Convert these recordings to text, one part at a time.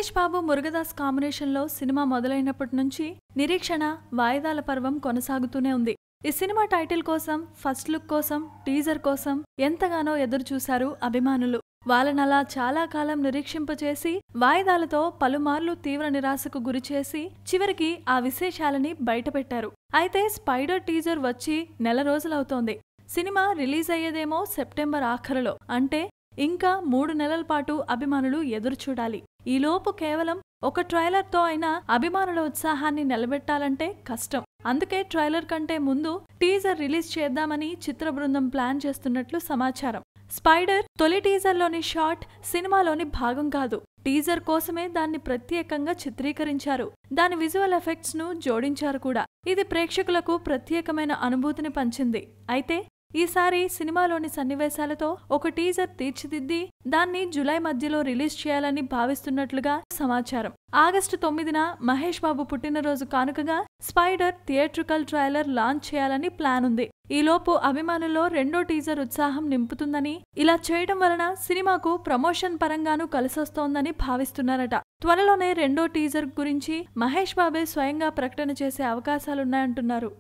మహేష్ బాబు మురుగదాస్ కాంబినేషన్లో సినిమా మొదలైనప్పటి నుంచి నిరీక్షణ వాయిదాల పర్వం కొనసాగుతూనే ఉంది. ఈ సినిమా టైటిల్ కోసం, ఫస్ట్ లుక్ కోసం, టీజర్ కోసం ఎంతగానో ఎదురు చూశారు అభిమానులు. వాళ్ళనలా చాలా కాలం నిరీక్షింపచేసి వాయిదాలతో పలుమార్లు తీవ్ర నిరాశకు గురిచేసి చివరికి ఆ విశేషాలని బయటపెట్టారు. అయితే స్పైడర్ టీజర్ వచ్చి నెల రోజులవుతోంది. సినిమా రిలీజ్ అయ్యేదేమో సెప్టెంబర్ ఆఖరులో, అంటే ఇంకా 3 నెలల పాటు అభిమానులు ఎదురుచూడాలి. ఈలోపు కేవలం ఒక ట్రైలర్తో అయినా అభిమానుల ఉత్సాహాన్ని నిలబెట్టాలంటే కష్టం. అందుకే ట్రైలర్ కంటే ముందు టీజర్ రిలీజ్ చేద్దామని చిత్ర బృందం ప్లాన్ చేస్తున్నట్లు సమాచారం. స్పైడర్ తొలి టీజర్లోని షాట్ సినిమాలోని భాగం కాదు. టీజర్ కోసమే దాన్ని ప్రత్యేకంగా చిత్రీకరించారు. దాని విజువల్ ఎఫెక్ట్స్ ను జోడించారు కూడా. ఇది ప్రేక్షకులకు ప్రత్యేకమైన అనుభూతిని పంచింది. అయితే ఈసారి సినిమాలోని సన్నివేశాలతో ఒక టీజర్ తీర్చిదిద్ది దాన్ని జూలై మధ్యలో రిలీజ్ చేయాలని భావిస్తున్నట్లుగా సమాచారం. ఆగస్టు 9న మహేష్ బాబు పుట్టినరోజు కానుకగా స్పైడర్ థియేట్రికల్ ట్రైలర్ లాంచ్ చేయాలని ప్లాన్ ఉంది. ఈలోపు అభిమానుల్లో రెండో టీజర్ ఉత్సాహం నింపుతుందని, ఇలా చేయడం వలన సినిమాకు ప్రమోషన్ పరంగానూ కలిసొస్తోందని భావిస్తున్నారట. త్వరలోనే రెండో టీజర్ గురించి మహేష్ బాబే స్వయంగా ప్రకటన చేసే అవకాశాలున్నాయంటున్నారు.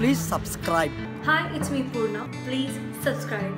Please subscribe. Hi, it's me Purna. Please subscribe.